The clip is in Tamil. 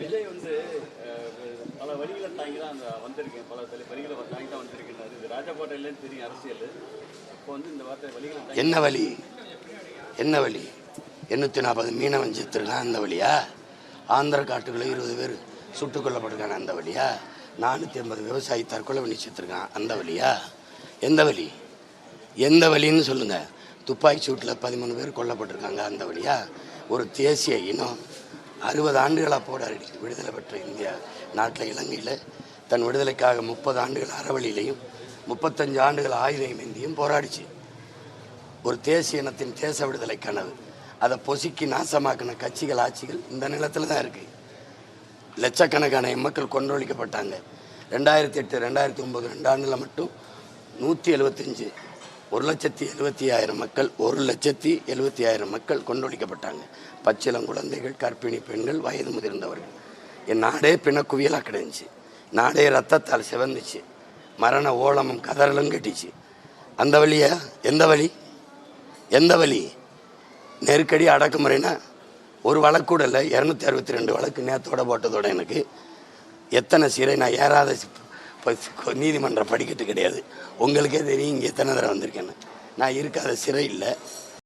விஜய் வந்து பல வழிகளை தாங்கி தான் அந்த வந்திருக்கேன், பல வழிகளை தாங்கி தான் வந்திருக்கேன். இது ராஜபாட்டையிலேருந்து தெரியும் அரசியல். இப்போ வந்து இந்த வார்த்தை வழிகளை என்ன வழி? என்ன வழி? 840 மீனவன் செத்துருக்கான் அந்த வழியா? ஆந்திர காட்டுக்குள்ள 20 பேர் சுட்டுக் கொல்லப்பட்டிருக்கான அந்த வழியா? 480 விவசாயி தற்கொலை பண்ணி செத்துருக்கான் அந்த வழியா? எந்த வழி? எந்த வழின்னு சொல்லுங்க. துப்பாக்கி சூட்டில் 13 பேர் கொல்லப்பட்டிருக்காங்க அந்த வழியா? ஒரு தேசிய இனம் 60 ஆண்டுகளாக போராடி விடுதலை பெற்ற இந்தியா நாட்டில் இலங்கையில் தன் விடுதலைக்காக 30 ஆண்டுகள் அறவழியிலையும் 35 ஆண்டுகள் ஆயுதம் ஏந்தியும் போராடிச்சு. ஒரு தேசிய இனத்தின் தேச விடுதலை கனவு அதை பொசுக்கி நாசமாக்கின கட்சிகள் ஆட்சிகள் இந்த நிலத்தில் தான் இருக்குது. லட்சக்கணக்கான மக்கள் கொன்றொழிக்கப்பட்டாங்க. 2008 2009 2 ஆண்டில் மட்டும் 175 1,75,000 மக்கள் 1,70,70,000 மக்கள் கொண்டொழிக்கப்பட்டாங்க. பச்சிளம் குழந்தைகள், கர்ப்பிணி பெண்கள், வயது முதிர்ந்தவர்கள். என் நாடே பிணக்குவியலாக கிடந்துச்சு. நாடே ரத்தத்தால் சிவந்துச்சு. மரண ஓலமும் கதறலும் கட்டிச்சு. அந்த வழியா? எந்த வழி? எந்த வழி? நெருக்கடி அடக்குமுறைனா ஒரு வழக்கு கூட இல்லை. 262 வழக்கு நேத்தோட போட்டதோட எனக்கு எத்தனை சிறை நான் ஏறாத நீதிமன்ற படிக்கட்டு கிடையாது. உங்களுக்கே தெரியும் இங்கே எத்தனை தடவை வந்திருக்கேன்னு. நான் இருக்காத சிறை இல்லை.